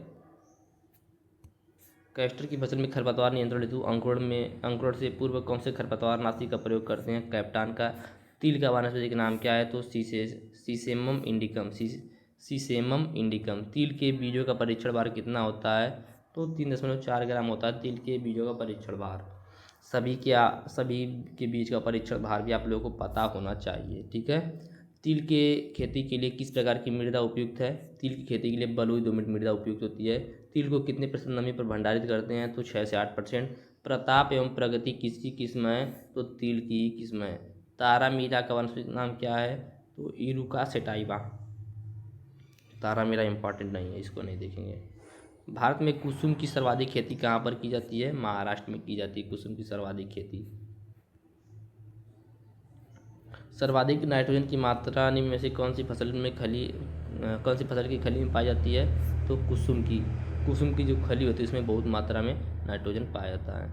कैस्टर की फसल में खरपतवार नियंत्रण हेतु अंकुरण से पूर्व कौन से खरपतवार नाशी का प्रयोग करते हैं? कैप्टान का। तिल का वानस्पतिक नाम क्या है? तो सीसेमम इंडिकम। तिल के बीजों का परीक्षण भार कितना होता है? तो 3.4 ग्राम होता है तिल के बीजों का परीक्षण भार। सभी के बीज का परीक्षण भार भी आप लोगों को पता होना चाहिए। ठीक है, तिल के खेती के लिए किस प्रकार की मृदा उपयुक्त है? तिल की खेती के लिए बलुई दोमट मृदा उपयुक्त होती है। तिल को कितने प्रतिशत नमी पर भंडारित करते हैं? तो 6 से 8%। प्रताप एवं प्रगति किसकी किस्म है? तो तिल की किस्म है। तारामीरा का वानस्पतिक नाम क्या है? तो इरुका सेटाइवा। तारामीरा इंपॉर्टेंट नहीं है, इसको नहीं देखेंगे। भारत में कुसुम की सर्वाधिक खेती कहाँ पर की जाती है? महाराष्ट्र में की जाती है कुसुम की सर्वाधिक खेती। सर्वाधिक नाइट्रोजन की मात्रा निम्न में से कौन सी फसल की खली में पाई जाती है? तो कुसुम की जो खली होती है उसमें बहुत मात्रा में नाइट्रोजन पाया जाता है।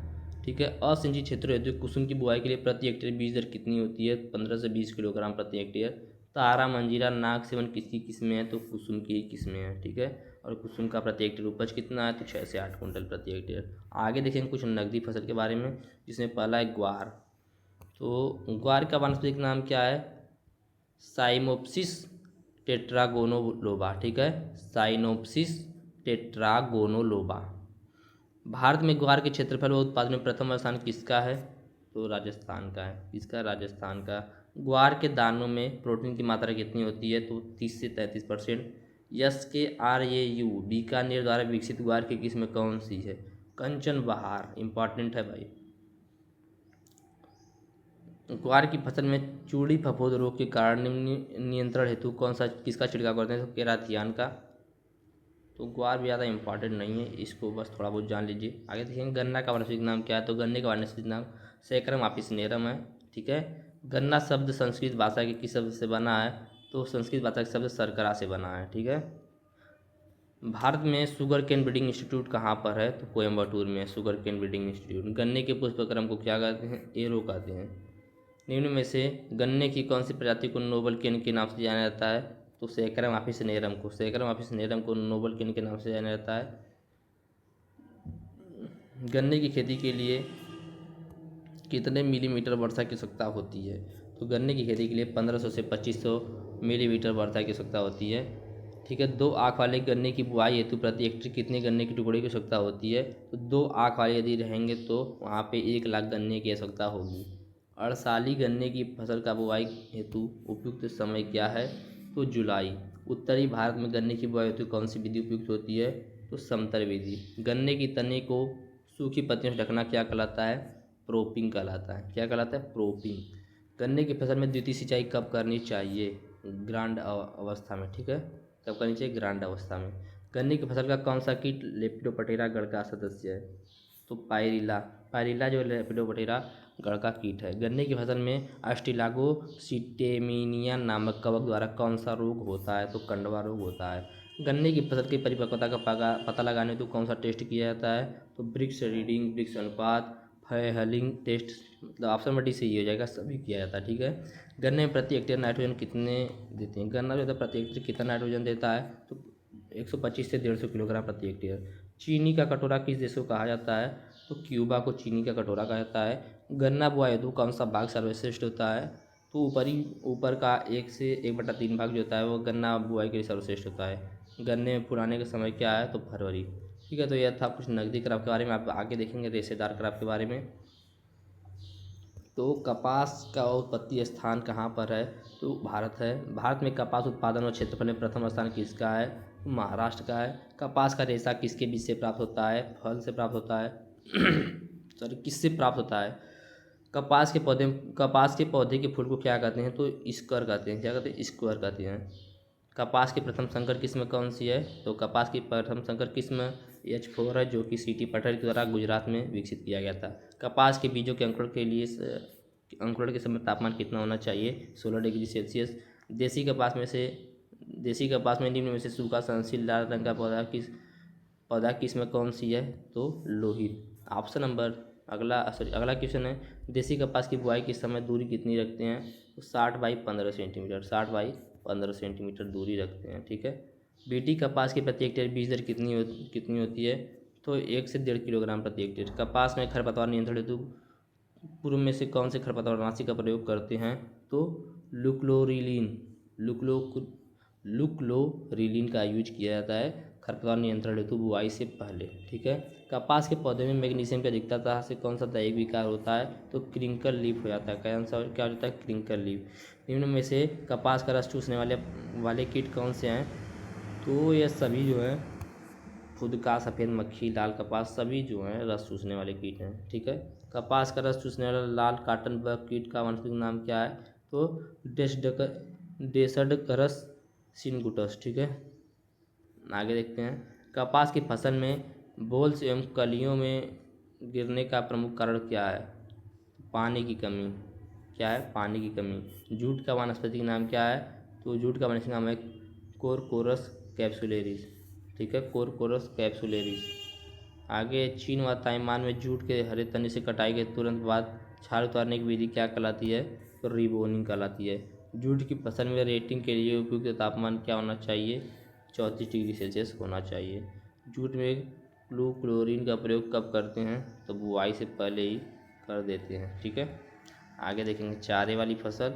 ठीक है। असिंचित क्षेत्रों हेतु कुसुम की बुआई के लिए प्रति हेक्टेयर बीज दर कितनी होती है? 15 से 20 किलोग्राम प्रति हेक्टेयर। तारा मंजीरा नाग सेवन किसकी किस्में हैं? तो कुसुम की किस्में हैं। ठीक है। और कुसुम का प्रति हेक्टेयर उपज कितना है? तो 6 से 8 कुंटल प्रति हेक्टेयर। आगे देखेंगे कुछ नकदी फसल के बारे में, जिसमें पहला है ग्वार। तो ग्वार का वानस्पतिक नाम क्या है? साइमोप्सिस टेट्रागोनोलोबा। ठीक है, साइनोप्सिस टेट्रागोनोलोबा। भारत में ग्वार के क्षेत्रफल व उत्पादन में प्रथम स्थान किसका है? तो राजस्थान का है। किसका? राजस्थान का। ग्वार के दानों में प्रोटीन की मात्रा कितनी होती है? तो 30 से 33%। SKRAU बीकानेर द्वारा विकसित ग्वार की किस्म कौन सी है? कंचन बहार। इंपॉर्टेंट है भाई। ग्वार की फसल में चूड़ी फफूंद रोग के कारण नियंत्रण हेतु किसका छिड़काव करते हैं? तो केराथियान का। तो ग्वार भी ज़्यादा इंपॉर्टेंट नहीं है, इसको बस थोड़ा बहुत जान लीजिए। आगे देखेंगे गन्ना का वानस्पतिक नाम क्या है? तो गन्ने का वानस्पतिक नाम सैकरम ऑफिसिनेरम है। ठीक है। गन्ना शब्द संस्कृत भाषा के किस शब्द से बना है? तो संस्कृत भाषा के शब्द शर्करा से बना है। ठीक है। भारत में शुगर केन ब्रीडिंग इंस्टीट्यूट कहाँ पर है? तो कोयम्बटूर में शुगर केन ब्रीडिंग इंस्टीट्यूट। गन्ने के पुष्पक्रम को क्या कहते हैं? एरो कहते हैं। निम्न में से गन्ने की कौन सी प्रजाति को नोबल केन के नाम से जाना जाता है? तो सैकरम ऑफिसिनेरम को नोबल केन के नाम से जाना जाता है। गन्ने की खेती के लिए कितने मिलीमीटर वर्षा की आवश्यकता होती है? तो गन्ने की खेती के लिए 1500 से 2500 मिलीमीटर वर्षा की आवश्यकता होती है। ठीक है। 2 आँख वाले गन्ने की बुआई हेतु प्रति हेक्टेयर कितने गन्ने के टुकड़े की आवश्यकता होती है? तो 2 आँख वाले यदि रहेंगे तो वहाँ पे 1 लाख गन्ने की आवश्यकता होगी। अड़साली गन्ने की फसल का बुआई हेतु उपयुक्त समय क्या है? तो जुलाई। उत्तरी भारत में गन्ने की बुआई हेतु कौन सी विधि उपयुक्त होती है? तो समतर विधि। गन्ने की तने को सूखी पत्तियों से ढकना क्या कहलाता है? प्रोपिंग कहलाता है। क्या कहलाता है? प्रोपिंग। गन्ने की फसल में द्वितीय सिंचाई कब करनी चाहिए? ग्रांड अवस्था में। ठीक है। कब करनी चाहिए? ग्रांड अवस्था में। गन्ने की फसल का कौन सा कीट लेपिडोप्टेरा गण का सदस्य है? तो पायरिला जो लेपिडोप्टेरा गण का कीट है। गन्ने की फसल में अस्टिलागो सिटेमिनिया नामक कवक द्वारा कौन सा रोग होता है? तो कंडवा रोग होता है। गन्ने की फसल की परिपक्वता का पता लगाने तो कौन सा टेस्ट किया जाता है? तो ब्रिक्स रीडिंग, ब्रिक्स अनुपात, फैहलिंग टेस्ट। मतलब ऑप्शन में डी से ही हो जाएगा, सभी किया जाता है। ठीक है। गन्ने में प्रति हेक्टेयर नाइट्रोजन कितने देते हैं? गन्ना जो है प्रति हेक्टेयर कितना नाइट्रोजन देता है? तो 125 से 150 किलोग्राम प्रति हेक्टेयर। चीनी का कटोरा किस देश को कहा जाता है? तो क्यूबा को चीनी का कटोरा कहा जाता है। गन्ना बुआई हेतु कौन सा भाग सर्वश्रेष्ठ होता है? तो ऊपर का 1 से 1/3 भाग जो होता है वो गन्ना बुआई के लिए सर्वश्रेष्ठ होता है। गन्ने में फुलाने का समय क्या है? तो फरवरी। ठीक है। तो यह था कुछ नकदी क्रॉप के बारे में। आप आगे देखेंगे रेशेदार क्रॉप के बारे में। तो कपास का उत्पत्ति स्थान कहाँ पर है? तो भारत है। भारत में कपास उत्पादन और क्षेत्रफल में प्रथम स्थान किसका है? महाराष्ट्र का है। कपास का रेशा किसके बीज से प्राप्त होता है? फल से प्राप्त होता है। सॉरी, किससे प्राप्त होता है? कपास के पौधे के फूल को क्या कहते हैं? तो स्क्वायर कहते हैं। क्या कहते हैं? स्क्वायर कहते हैं। कपास की प्रथम संकर किस्म कौन सी है? तो कपास की प्रथम संकर किस्म H4 है, जो कि सीटी पटेल के द्वारा गुजरात में विकसित किया गया था। कपास के बीजों के अंकुरण के समय तापमान कितना होना चाहिए? 16 डिग्री सेल्सियस। देसी कपास में निम्न में से सूखा सहनशील लाल रंग का पौधा किस्म कौन सी है? तो लोहित। ऑप्शन नंबर अगला क्वेश्चन है, देसी कपास की बुआई के समय दूरी कितनी रखते हैं? तो 60 बाई 15 सेंटीमीटर। 60 बाई 15 सेंटीमीटर दूरी रखते हैं। ठीक है। बीटी कपास की प्रति हेक्टेयर बीज दर कितनी होती है? तो 1 से 1.5 किलोग्राम प्रति हेक्टेयर। कपास में खरपतवार नियंत्रण हेतु पूर्व में से कौन से खरपतवारनाशी का प्रयोग करते हैं? तो लुक्लोरिलीन का यूज किया जाता है खरपतवार नियंत्रण हेतु बुआई से पहले। ठीक है। कपास के पौधे में मैग्नीशियम की अधिकता से कौन सा दैहिक विकार होता है? तो क्रिंकल लीफ हो जाता है। क्या आंसर क्या हो जाता है? Crinkle leaf. निम्न में से कपास का रस चूसने वाले कीट कौन से हैं? तो ये सभी जो है फुदका, सफ़ेद मक्खी, लाल कपास, सभी जो हैं रस चूसने वाले कीट हैं। ठीक है। कपास का रस चूसने वाला लाल काटन बग कीट का वानस्पतिक नाम क्या है? तो डेसडकरस सिनगुटस। ठीक है। आगे देखते हैं। कपास की फसल में बोल्स एवं कलियों में गिरने का प्रमुख कारण क्या है? पानी की कमी। क्या है? पानी की कमी। जूट का वानस्पतिक नाम क्या है? तो जूट का वानस्पतिक नाम है कोरकोरस कैप्सुलेरिस। ठीक है। Corchorus capsularis. आगे चीन व ताइवान में जूट के हरे तने से कटाई के तुरंत बाद छाल उतारने की विधि क्या कहलाती है? तो रिबोनिंग कहलाती है। जूट की फसल में रेटिंग के लिए उपयुक्त तापमान क्या होना चाहिए? 34 डिग्री सेल्सियस होना चाहिए। जूट में क्लोरीन का प्रयोग कब करते हैं? तो बुआई से पहले ही कर देते हैं। ठीक है। आगे देखेंगे चारे वाली फसल,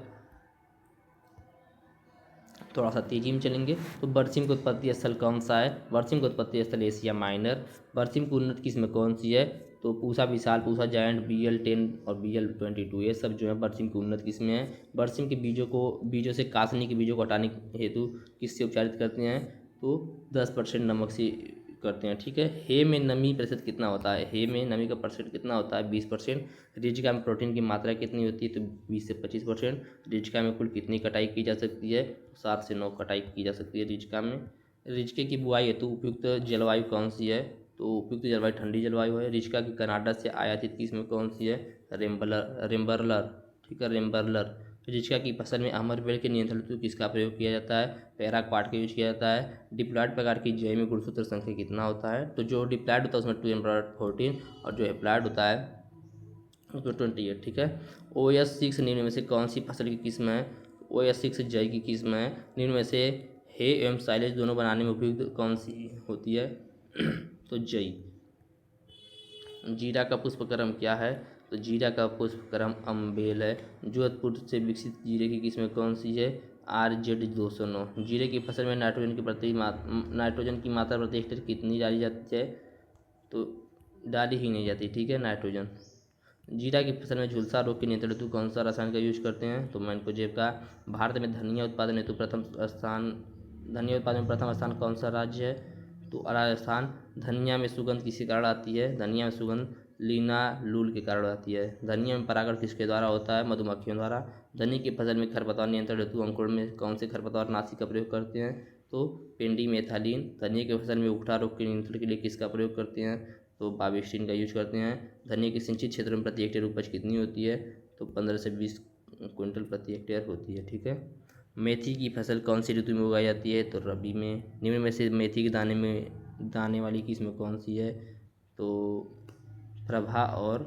थोड़ा सा तेजी में चलेंगे। तो बरसिम का उत्पत्ति स्थल कौन सा है? बरसिम का उत्पत्ति स्थल एशिया माइनर। बरसिम की उन्नत किस्म कौन सी है? तो पूसा विशाल, पूसा जायंट, BL10 और BL22, ये सब जो है बरसिम की उन्नत किस्में हैं। बरसिम के बीजों से कासनी के बीजों को हटाने हेतु किससे उपचारित करते हैं? तो 10% नमक से करते हैं। ठीक है। हे में नमी प्रतिशत कितना होता है? हे में नमी का प्रतिशत कितना होता है? 20%। रिजिका में प्रोटीन की मात्रा कितनी होती है? तो 20 से 25%। रिजिका में कुल कितनी कटाई की जा सकती है? 7 से 9 कटाई की जा सकती है रिजिका में। रिजिके की बुआई हेतु उपयुक्त जलवायु कौन सी है? तो उपयुक्त जलवायु ठंडी जलवायु है। रिजिका की कनाडा से आयातित किस्म कौन सी है? रेम्बरलर। ठीक है। रेम्बरलर। रिजिका की फसल में अमरबेल के नियंत्रण हेतु किसका प्रयोग किया जाता है? पैराक्वाट का यूज किया जाता है। डिप्लॉयड प्रकार की जय में गुणसूत्र संख्या कितना होता है? तो जो डिप्लॉयड होता है उसमें 2 14 और जो हैप्लॉयड होता है उसमें 28। ठीक है। OS6 निम्न में से कौन सी फसल की किस्म है? OS6 जय की किस्म है। निम्न में से हे एवं साइलेज दोनों बनाने में उपयुक्त कौन सी होती है? तो जई। जीरा का पुष्पक्रम क्या है? तो जीरा का पुष्पक्रम अम्बेल है। जोधपुर से विकसित जीरे की किस्म कौन सी है? RZ209। जीरे की फसल में नाइट्रोजन की मात्रा प्रति हेक्टेयर कितनी डाली जाती है? तो डाली ही नहीं जाती। ठीक है। नाइट्रोजन। जीरा की फसल में झुलसा रोग के नियंत्रण हेतु कौन सा रसायन का यूज करते हैं? तो मैंकोजेब का। भारत में धनिया उत्पादन हेतु धनिया उत्पादन में प्रथम स्थान कौन सा राज्य है? तो राजस्थान। धनिया में सुगंध किसके कारण आती है? धनिया में सुगंध लिनालुल के कारण आती है। धनिया में परागण किसके द्वारा होता है? मधुमक्खियों द्वारा। धनिया की फसल में खरपतवार नियंत्रण हेतु अंकुरण में कौन से खरपतवार नाशी का प्रयोग करते हैं? तो पेंडीमेथालिन। धनिया की फसल में उखड़ा रोग के नियंत्रण के लिए किसका प्रयोग करते हैं? तो बाविस्टिन का यूज करते हैं। धनिया की सिंचित क्षेत्र में प्रति हेक्टेयर उपज कितनी होती है? तो 15 से 20 क्विंटल प्रति हेक्टेयर होती है। ठीक है। मेथी की फसल कौन सी ऋतु में उगाई जाती है? तो रबी में। निम्न में से मेथी के दाने वाली किस्म कौन सी है? तो प्रभा और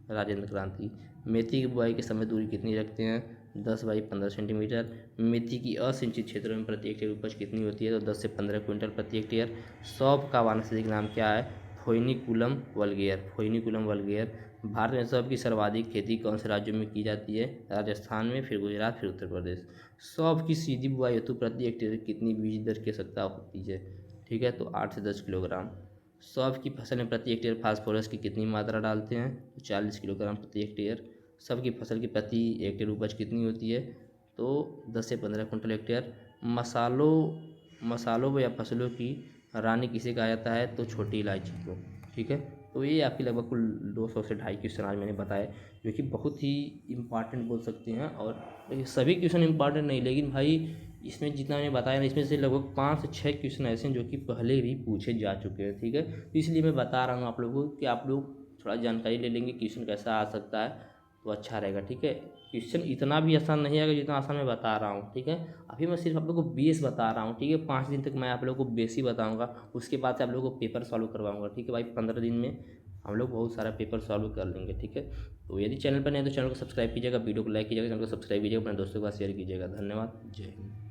राजेंद्र क्रांति। मेथी की बुआई के समय दूरी कितनी रखते हैं? 10 बाई 15 सेंटीमीटर। मेथी की असिंचित क्षेत्रों में प्रति हेक्टेयर उपज कितनी होती है? तो 10 से 15 क्विंटल प्रति हेक्टेयर। सौंफ का वानस्पतिक नाम क्या है? फोइनिकुलम वल्गेयर। फोइनिकुलम वल्गेयर। भारत में सौंफ की सर्वाधिक खेती कौन से राज्यों में की जाती है? राजस्थान में, फिर गुजरात, फिर उत्तर प्रदेश। सौंफ की सीधी बुआई हेतु प्रति हेक्टेयर कितनी बीज दर की आवश्यकता होती है? ठीक है। तो 8 से 10 किलोग्राम। सौंफ की फसल में प्रति हेक्टेयर फास्फोरस की कितनी मात्रा डालते हैं? तो 40 किलोग्राम प्रति हेक्टेयर। सौंफ की फसल की प्रति हेक्टेयर उपज कितनी होती है? तो 10 से 15 कुंटल हेक्टेयर। मसालों या फसलों की रानी किसे कहा जाता है? तो छोटी इलायची को। ठीक है। तो ये आपकी लगभग कुल 200 से 250 क्वेश्चन आज मैंने बताए, जो कि बहुत ही इम्पॉर्टेंट बोल सकते हैं। और सभी क्वेश्चन इम्पॉर्टेंट नहीं, लेकिन भाई इसमें जितना मैंने बताया ना, इसमें से लगभग 5 से 6 क्वेश्चन ऐसे हैं जो कि पहले भी पूछे जा चुके हैं। ठीक है। तो इसलिए मैं बता रहा हूँ आप लोगों को कि आप लोग थोड़ा जानकारी ले लेंगे क्वेश्चन कैसा आ सकता है तो अच्छा रहेगा। ठीक है। क्वेश्चन इतना भी आसान नहीं आएगा जितना आसान मैं बता रहा हूँ। ठीक है। अभी मैं सिर्फ आप लोग को बेस बता रहा हूँ। ठीक है। 5 दिन तक मैं आप लोग को बेस ही बताऊँगा, उसके बाद से आप लोगों को पेपर सॉल्व करवाऊँगा। ठीक है भाई। 15 दिन में हम लोग बहुत सारा पेपर सॉल्व कर लेंगे। ठीक है। तो यदि चैनल पर नहीं है तो चैनल को सब्सक्राइब कीजिएगा, वीडियो को लाइक कीजिएगा, चैनल को सब्सक्राइब कीजिएगा, अपने दोस्तों के साथ शेयर कीजिएगा। धन्यवाद। जय हिंद।